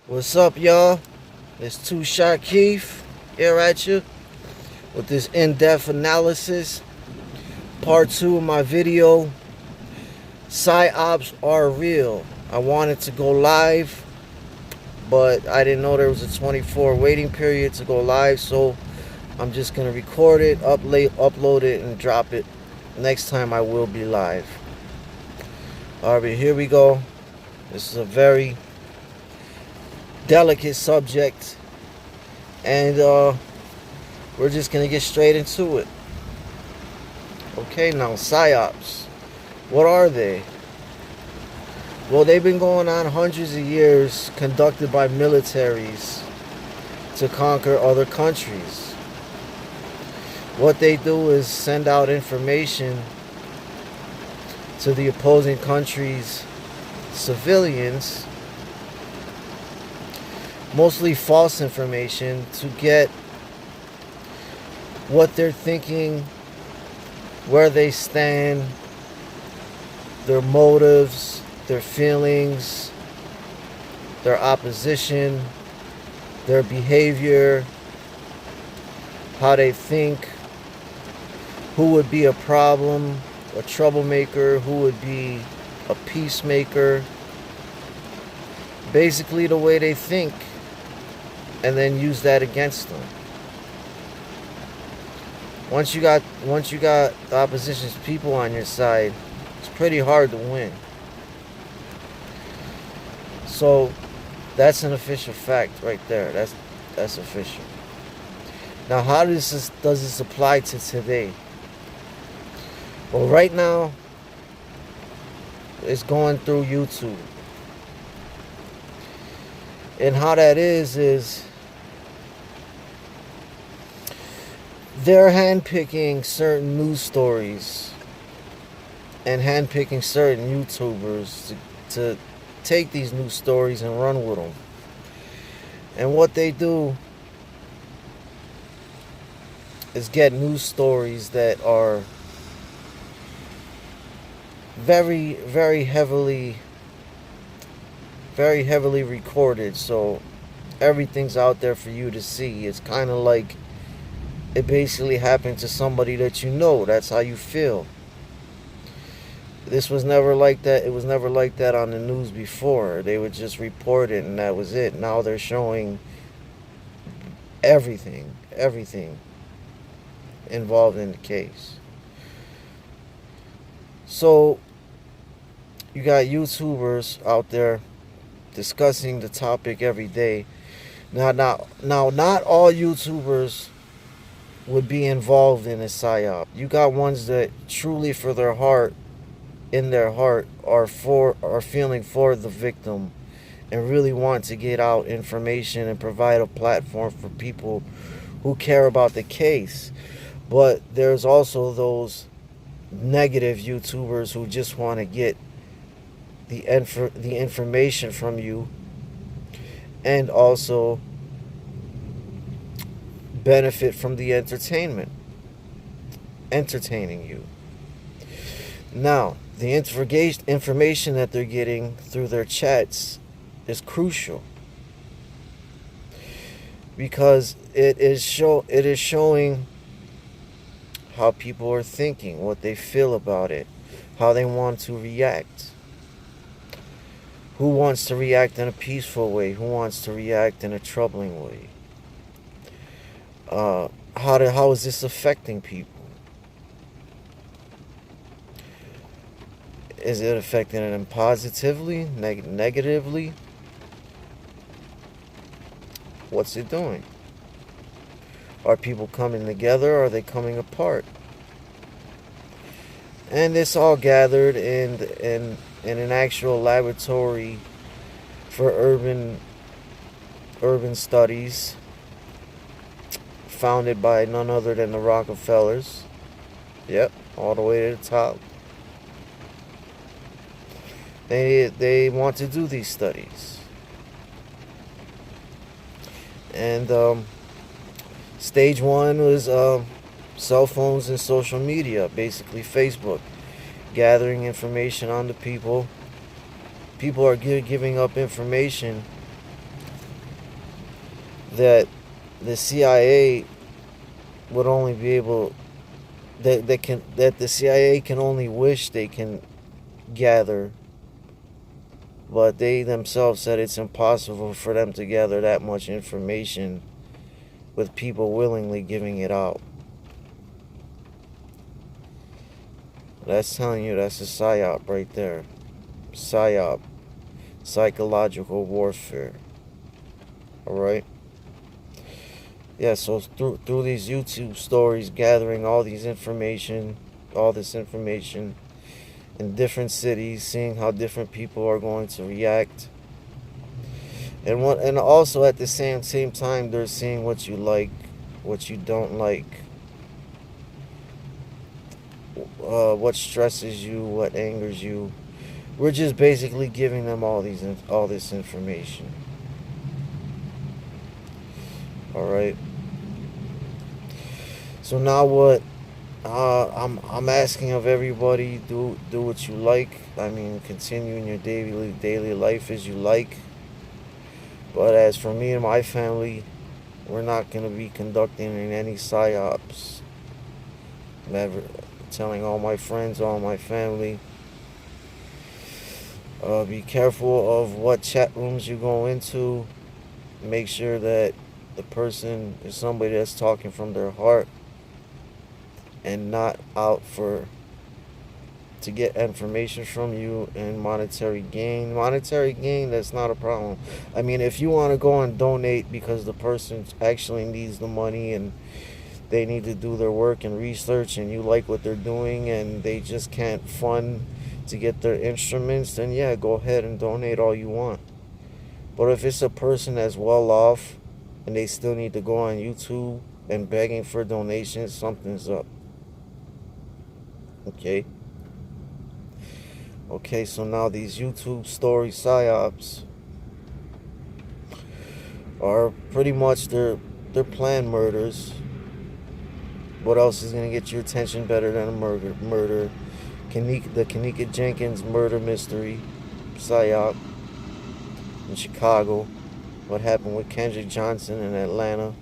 What's up, y'all? It's Two-Shot Keith here at you with this in-depth analysis. Part 2 of my video, pscy-ops are real. I wanted to go live, but I didn't know there was a 24 waiting period to go live, so I'm just going to record it, upload it, and drop it. Next time I will be live. Alright, here we go. This is a very delicate subject, and we're just gonna get straight into it. Okay, now psy-ops, what are they? Well, they've been going on hundreds of years, conducted by militaries to conquer other countries. What they do is send out information to the opposing country's civilians, mostly false information, to get what they're thinking, where they stand, their motives, their feelings, their opposition, their behavior, how they think, who would be a problem, a troublemaker, who would be a peacemaker, basically the way they think, and then use that against them. Once you got the opposition's people on your side, it's pretty hard to win. So that's an official fact right there. That's official. Now, how does this apply to today? Well, right now it's going through YouTube. And how that is they're handpicking certain news stories and handpicking certain YouTubers to take these news stories and run with them. And what they do is get news stories that are very, very heavily recorded, so everything's out there for you to see. It's kind of like it basically happened to somebody that you know. That's how you feel. This was never like that. It was never like that on the news before. They would just report it and that was it. Now they're showing everything involved in the case. So you got YouTubers out there discussing the topic every day. Now, not all YouTubers would be involved in a psyop. You got ones that truly, in their heart, are feeling for the victim and really want to get out information and provide a platform for people who care about the case. But there's also those negative YouTubers who just want to get the information from you and also benefit from the entertaining you. Now, the information that they're getting through their chats is crucial because it is showing how people are thinking, what they feel about it, how they want to react. Who wants to react in a peaceful way? Who wants to react in a troubling way? How is this affecting people? Is it affecting them positively, negatively? What's it doing? Are people coming together? Or are they coming apart? And this all gathered in an actual laboratory for urban studies, founded by none other than the Rockefellers. Yep, all the way to the top. They want to do these studies. And stage one was cell phones and social media, basically Facebook, gathering information on the people. People are giving up information that the CIA would only be able that the CIA can only wish they can gather, but they themselves said it's impossible for them to gather that much information with people willingly giving it out. That's telling you that's a PSYOP right there. PSYOP. Psychological warfare. Alright? Yeah, so through these YouTube stories, gathering all this information in different cities, seeing how different people are going to react. And also at the same time, they're seeing what you like, what you don't like, what stresses you, what angers you. We're just basically giving them all this information. All right. So now what? I'm asking of everybody, do what you like. I mean, continue in your daily life as you like. But as for me and my family, we're not going to be conducting any PSYOPs. Never. Telling all my friends, all my family, be careful of what chat rooms you go into. Make sure that the person is somebody that's talking from their heart and not out to get information from you and monetary gain. Monetary gain, that's not a problem. I mean, if you want to go and donate because the person actually needs the money and they need to do their work and research and you like what they're doing and they just can't fund to get their instruments, then yeah, go ahead and donate all you want. But if it's a person that's well off and they still need to go on YouTube and begging for donations, something's up. Okay, so now these YouTube story PSYOPs are pretty much they're planned murders. What else is going to get your attention better than a murder? The Kanika Jenkins murder mystery, PSYOP in Chicago. What happened with Kendrick Johnson in Atlanta?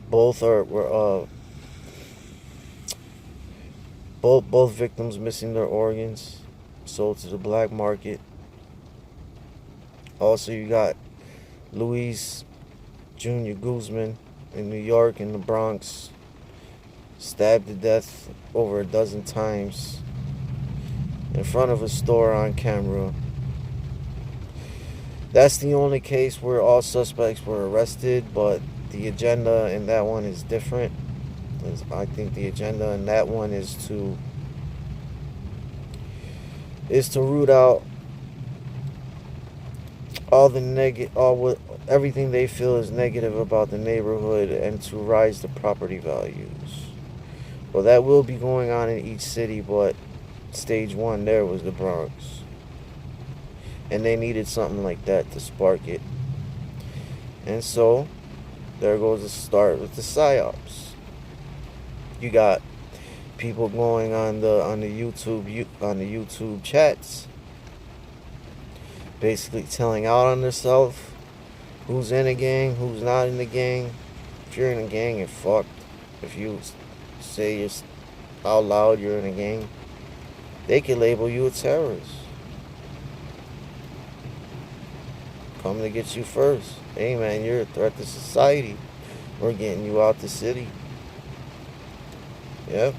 Both victims missing their organs, sold to the black market. Also, you got Luis Jr. Guzman in New York, in the Bronx, stabbed to death over a dozen times in front of a store on camera. That's the only case where all suspects were arrested, but the agenda in that one is different. I think the agenda in that one is to root out everything they feel is negative about the neighborhood and to rise the property values. Well, that will be going on in each city, but stage one there was the Bronx. And they needed something like that to spark it. And so, there goes the start with the PSYOPs. You got people going on the YouTube chats, basically telling out on themselves who's in a gang, who's not in the gang. If you're in a gang, you're fucked. If you say you're out loud you're in a gang, they can label you a terrorist. Coming to get you first. Hey man, you're a threat to society. We're getting you out the city. Yep.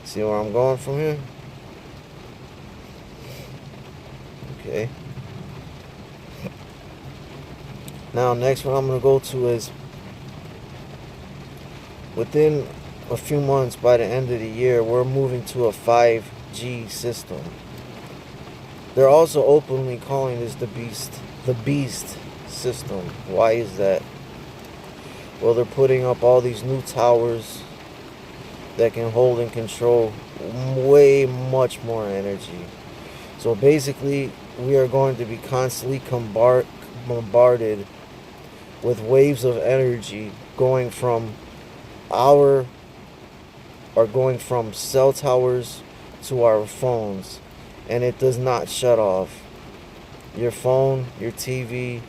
See where I'm going from here? Okay. Now, next one I'm going to go to is within a few months, by the end of the year, we're moving to a 5G system. They're also openly calling this the beast system. Why is that? Well, they're putting up all these new towers that can hold and control way much more energy. So basically, we are going to be constantly bombarded with waves of energy going from cell towers to our phones, and it does not shut off. Your phone, your TV,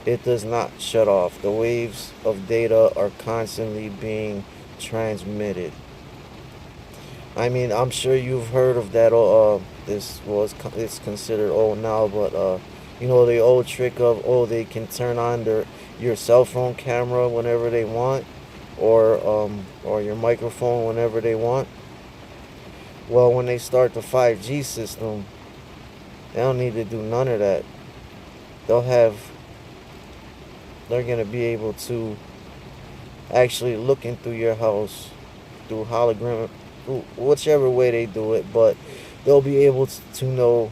It does not shut off. The waves of data are constantly being transmitted. I mean, I'm sure you've heard of that. This was it's considered old now, but you know the old trick of they can turn on your cell phone camera whenever they want, or your microphone whenever they want. Well, when they start the 5G system, they don't need to do none of that. They'll have they're gonna be able to actually look into your house through hologram, whichever way they do it, but they'll be able to know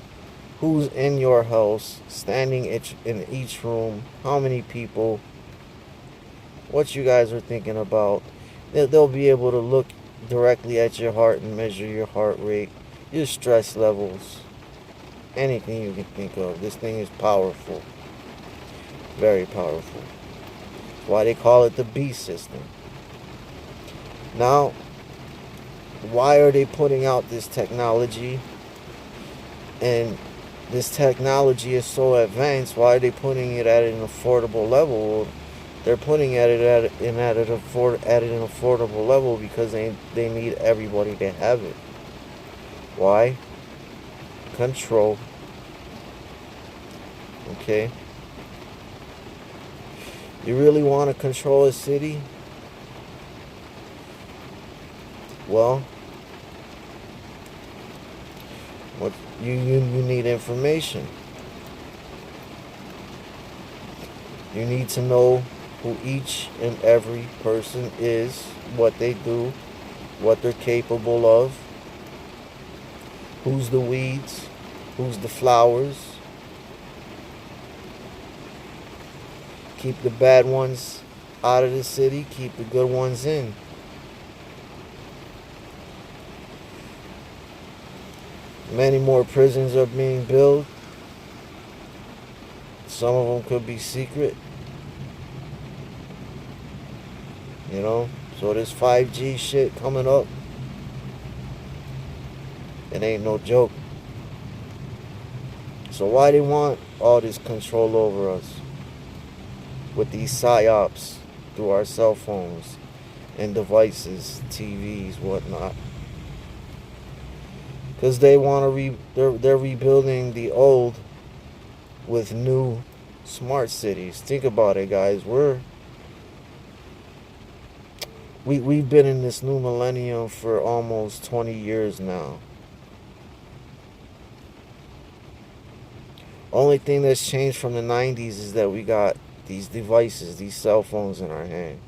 who's in your house, standing in each room, how many people, what you guys are thinking about. They'll be able to look directly at your heart and measure your heart rate, your stress levels, anything you can think of. This thing is powerful, very powerful. That's why they call it the beast system. Now, why are they putting out this technology? And this technology is so advanced. Why are they putting it at an affordable level? They're putting it at an affordable level because they need everybody to have it. Why? Control. Okay. You really want to control a city? Well, what you need information. You need to know who each and every person is, what they do, what they're capable of, who's the weeds, who's the flowers. Keep the bad ones out of the city, keep the good ones in. Many more prisons are being built. Some of them could be secret. You know? So this 5G shit coming up, it ain't no joke. So why they want all this control over us? With these psy-ops through our cell phones and devices, TVs, whatnot. Because they want to they're rebuilding the old with new smart cities. Think about it, guys. We've been in this new millennium for almost 20 years now. Only thing that's changed from the 90s is that we got these devices, these cell phones in our hand.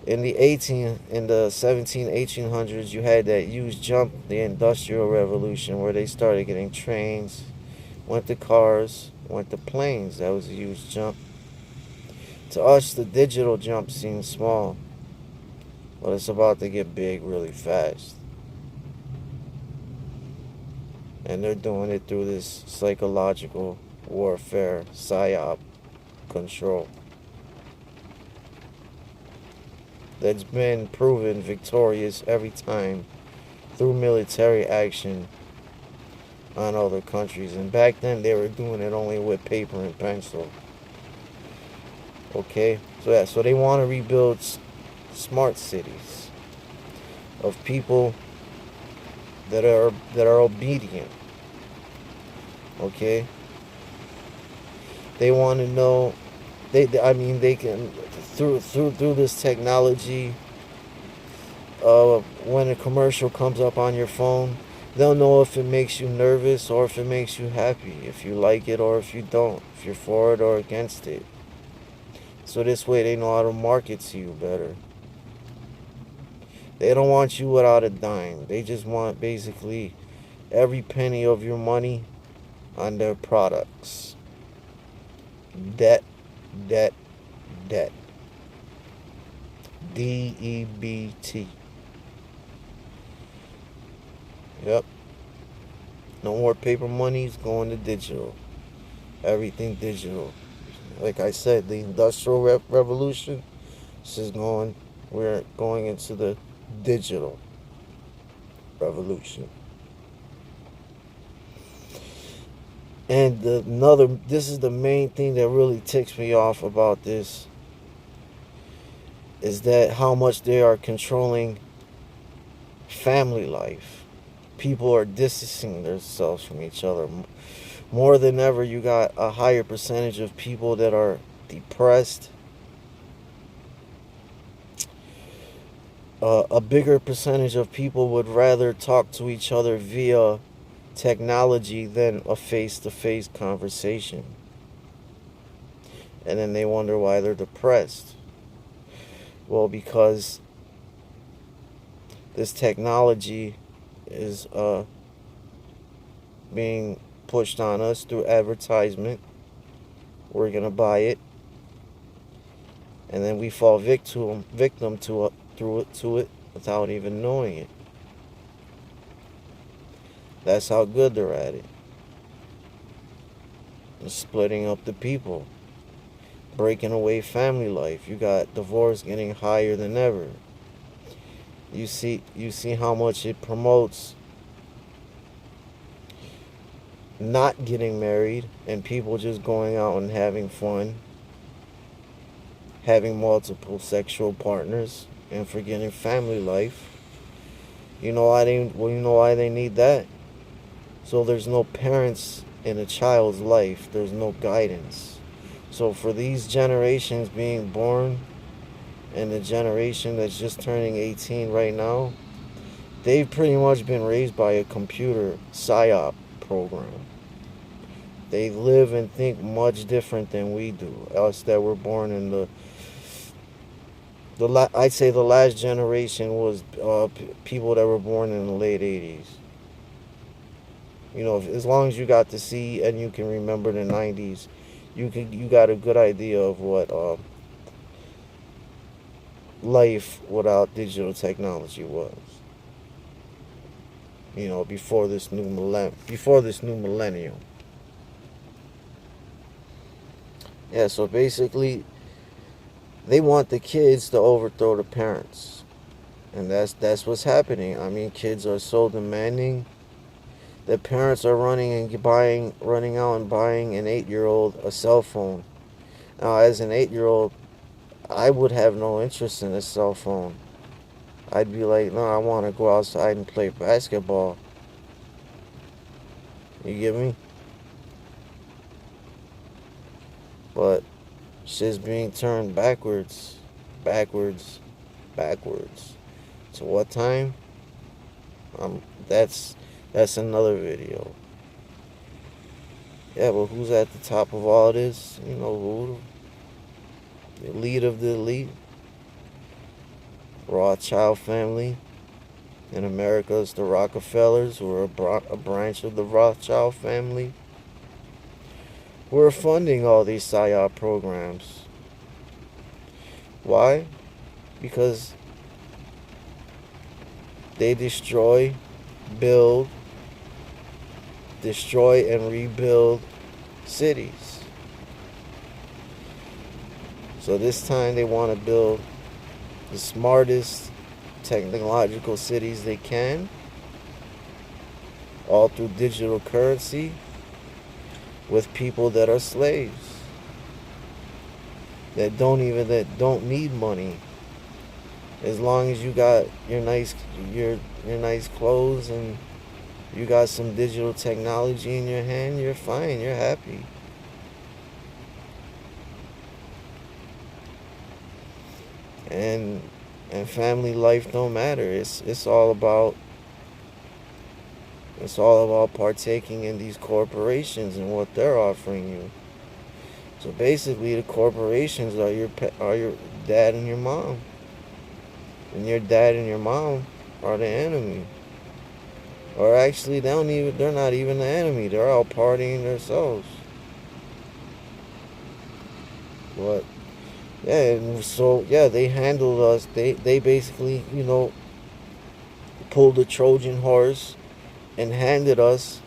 In the 1800s, you had that huge jump, the Industrial Revolution, where they started getting trains, went to cars, went to planes. That was a huge jump. To us, the digital jump seems small, but it's about to get big really fast. And they're doing it through this psychological warfare, psy-op control. That's been proven victorious every time through military action on other countries. And back then they were doing it only with paper and pencil. Okay, so they want to rebuild smart cities of people that are obedient. Okay, they want to know. They can through this technology. When a commercial comes up on your phone, they'll know if it makes you nervous or if it makes you happy, if you like it or if you don't, if you're for it or against it. So this way they know how to market to you better. They don't want you without a dime. They just want basically every penny of your money on their products. Debt, debt, debt. DEBT. Yep. No more paper money. It's going to digital. Everything digital. Like I said, the Industrial Revolution. We're going into the digital revolution. And this is the main thing that really ticks me off about this, is that how much they are controlling family life. People are distancing themselves from each other. More than ever, you got a higher percentage of people that are depressed. A bigger percentage of people would rather talk to each other via technology than a face-to-face conversation. And then they wonder why they're depressed. Well, because this technology is being pushed on us through advertisement. We're gonna buy it, and then we fall victim to it without even knowing it. That's how good they're at it. They're splitting up the people, breaking away family life. You got divorce getting higher than ever. You see how much it promotes not getting married and people just going out and having fun, having multiple sexual partners, and forgetting family life. You know why they need that? So there's no parents in a child's life. There's no guidance. So for these generations being born, and the generation that's just turning 18 right now, they've pretty much been raised by a computer psy-op program. They live and think much different than we do. Us that were born in I'd say the last generation was people that were born in the late 80s. You know, as long as you got to see and you can remember the 90s, you got a good idea of what life without digital technology was. You know, before this new millennium. Yeah, so basically they want the kids to overthrow the parents. And that's what's happening. I mean, kids are so demanding that parents are running out and buying an 8-year-old a cell phone. Now, as an 8-year-old, I would have no interest in a cell phone. I'd be like, no, I want to go outside and play basketball. You get me? But shit's being turned backwards. To what time? That's another video. Yeah, but who's at the top of all this? You know who? The elite of the elite. Rothschild family. In America, it's the Rockefellers, who are a branch of the Rothschild family. We're funding all these psy-op programs. Why? Because they destroy and rebuild cities. So this time they want to build the smartest technological cities they can, all through digital currency, with people that are slaves, that don't need money. As long as you got your nice clothes and you got some digital technology in your hand, you're fine, you're happy. And family life don't matter. It's all about partaking in these corporations and what they're offering you. So basically, the corporations are your dad and your mom, and your dad and your mom are the enemy. Or actually, they're not even the enemy. They're all partying themselves. But yeah, and so yeah, they handled us. They basically, pulled the Trojan horse and handed us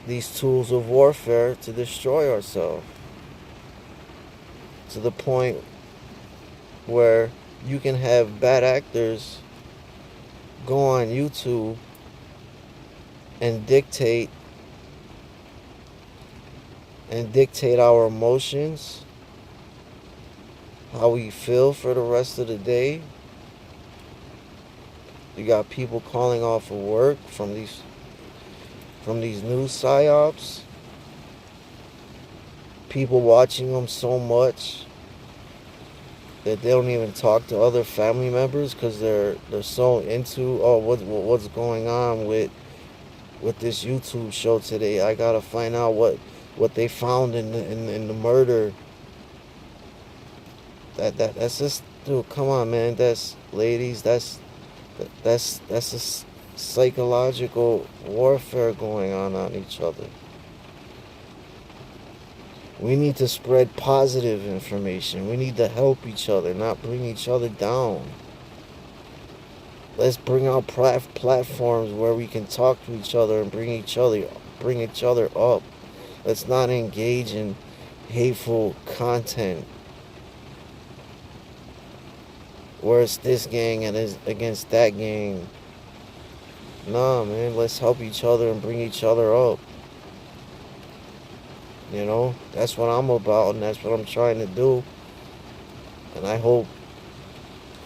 these tools of warfare to destroy ourselves. To the point where you can have bad actors go on YouTube and dictate and dictate our emotions, how we feel for the rest of the day. You got people calling off of work from these new psy-ops. People watching them so much that they don't even talk to other family members because they're so into, oh, what's going on with this YouTube show today. I gotta find out what they found in the murder. That's just, dude, come on, man. That's, ladies, that's a psychological warfare going on each other. We need to spread positive information. We need to help each other, not bring each other down. Let's bring out platforms where we can talk to each other and bring each other up. Let's not engage in hateful content where it's this gang and it's against that gang. Nah, man, let's help each other and bring each other up. You know, that's what I'm about, and that's what I'm trying to do. And I hope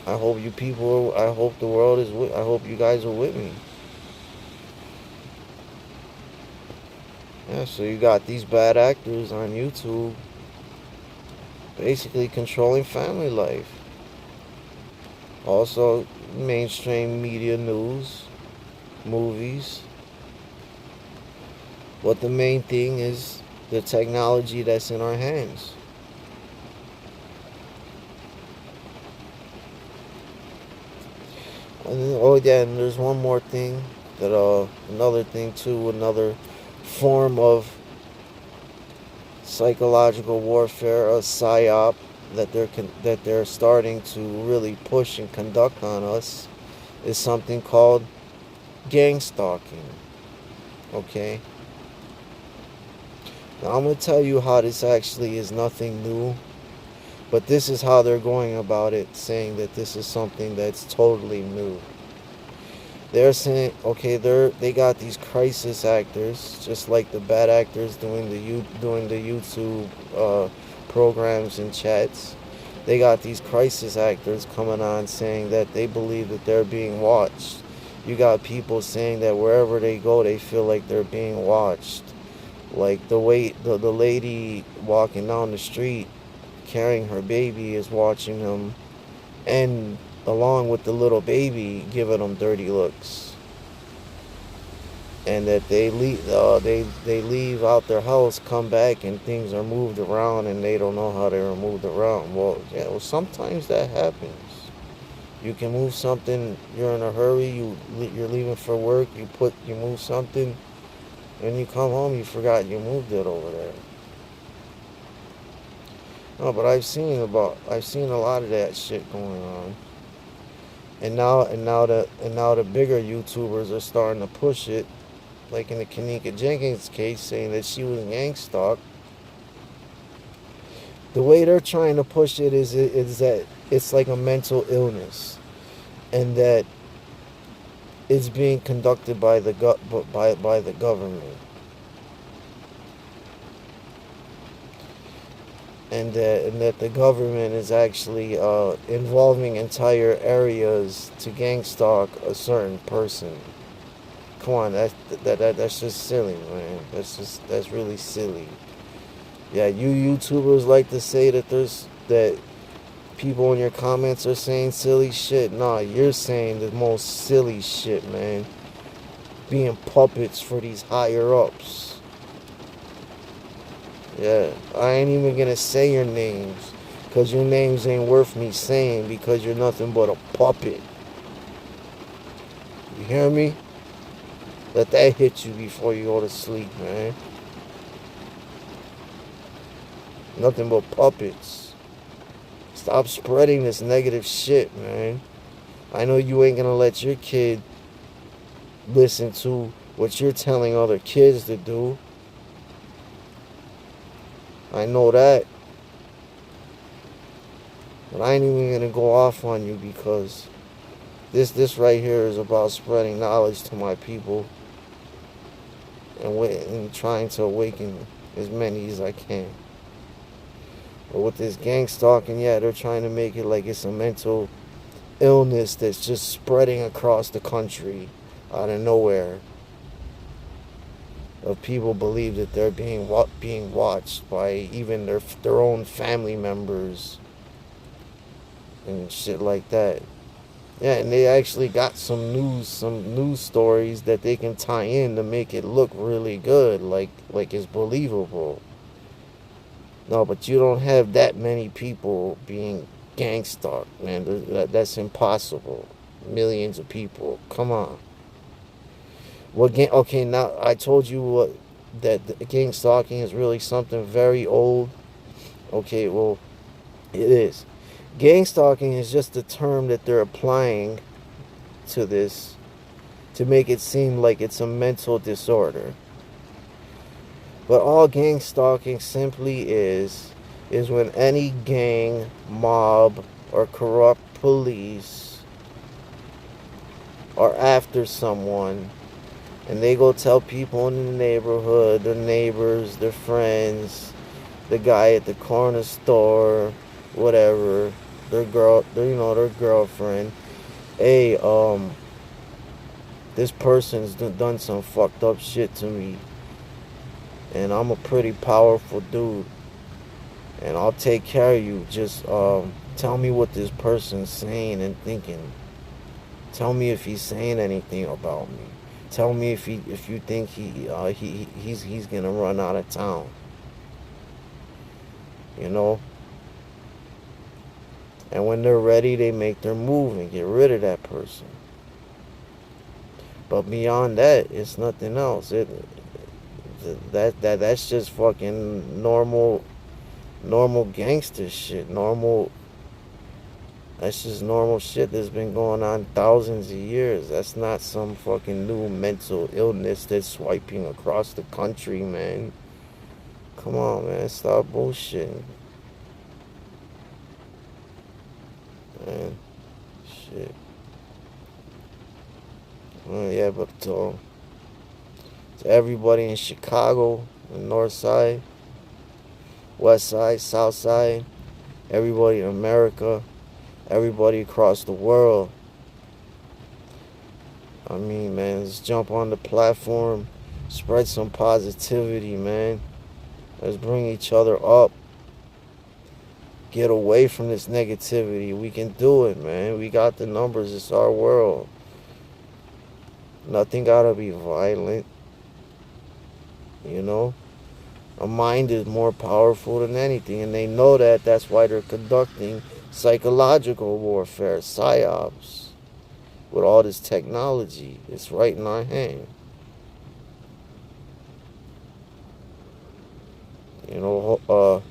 you people, I hope the world is with, I hope you guys are with me. Yeah, so you got these bad actors on YouTube basically controlling family life. Also, mainstream media news, movies. But the main thing is the technology that's in our hands. Oh yeah, and there's one more thing that another thing too, another form of psychological warfare, a psyop that they're starting to really push and conduct on us, is something called gang stalking. Okay. Now I'm gonna tell you how this actually is nothing new, but this is how they're going about it, saying that this is something that's totally new. They're saying, okay, they got these crisis actors, just like the bad actors doing the YouTube programs and chats. They got these crisis actors coming on saying that they believe that they're being watched. You got people saying that wherever they go, they feel like they're being watched. Like the lady walking down the street carrying her baby is watching them, and along with the little baby giving them dirty looks. And that they leave out their house, come back, and things are moved around, and they don't know how they were moved around. Well, yeah, well, sometimes that happens. You can move something. You're in a hurry. You're leaving for work. You move something. When you come home, you forgot you moved it over there. No, but I've seen a lot of that shit going on. And now the bigger YouTubers are starting to push it, like in the Kanika Jenkins case, saying that she was gang stalked. The way they're trying to push it is that it's like a mental illness, and that it's being conducted by the government, and that the government is actually involving entire areas to gang stalk a certain person. Come on, that's just silly, man. That's really silly. Yeah, you YouTubers like to say that people in your comments are saying silly shit. Nah, you're saying the most silly shit, man. Being puppets for these higher ups. Yeah, I ain't even gonna say your names, because your names ain't worth me saying, because you're nothing but a puppet. You hear me? Let that hit you before you go to sleep, man. Nothing but puppets. Stop spreading this negative shit, man. I know you ain't gonna let your kid listen to what you're telling other kids to do. I know that. But I ain't even gonna go off on you, because this right here is about spreading knowledge to my people and trying to awaken as many as I can. But with this gang stalking, yeah, they're trying to make it like it's a mental illness that's just spreading across the country out of nowhere. Of people believe that they're being watched by even their own family members and shit like that. Yeah, and they actually got some news stories that they can tie in to make it look really good, like it's believable. No, but you don't have that many people being gang stalked, man. That's impossible. Millions of people. Come on. What gang? Okay, now I told you that the gang stalking is really something very old. Okay, well, it is. Gang stalking is just a term that they're applying to this to make it seem like it's a mental disorder. But all gang stalking simply is when any gang, mob, or corrupt police are after someone and they go tell people in the neighborhood, their neighbors, their friends, the guy at the corner store, whatever, their girlfriend, hey, this person's done some fucked up shit to me, and I'm a pretty powerful dude, and I'll take care of you. Just tell me what this person's saying and thinking. Tell me if he's saying anything about me. Tell me if you think he's gonna run out of town. You know. And when they're ready, they make their move and get rid of that person. But beyond that, it's nothing else. That's just fucking normal gangster shit. That's just normal shit that's been going on thousands of years. That's not some fucking new mental illness that's swiping across the country, man. Come on, man. Stop bullshitting. Man. Shit. Yeah, but to everybody in Chicago, the North Side, West Side, South Side, everybody in America, everybody across the world. I mean, man, let's jump on the platform, spread some positivity, man. Let's bring each other up. Get away from this negativity. We can do it, man. We got the numbers. It's our world. Nothing gotta be violent. You know? A mind is more powerful than anything, and they know that. That's why they're conducting psychological warfare, psy-ops, with all this technology. It's right in our hand. You know,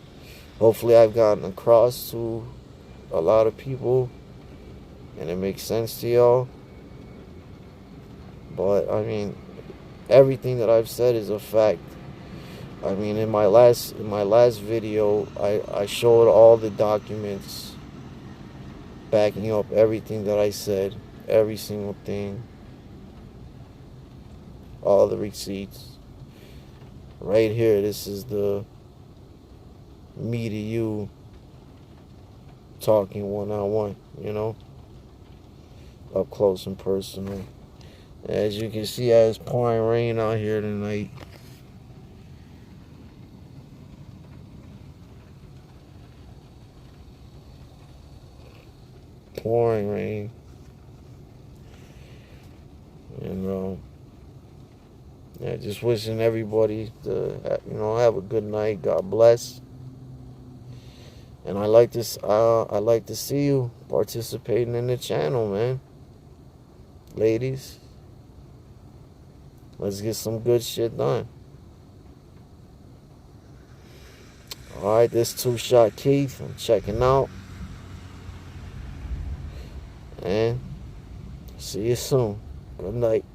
hopefully I've gotten across to a lot of people, and it makes sense to y'all. But, I mean, everything that I've said is a fact. I mean, in my last video, I showed all the documents backing up everything that I said, every single thing, all the receipts. Right here, this is the me to you talking one-on-one, you know, up close and personal. As you can see, it's pouring rain out here tonight. Pouring rain. And yeah, just wishing everybody to have a good night. God bless. And I like to see you participating in the channel, man. Ladies, let's get some good shit done. Alright, this Two-Shot Keith. I'm checking out. And see you soon. Good night.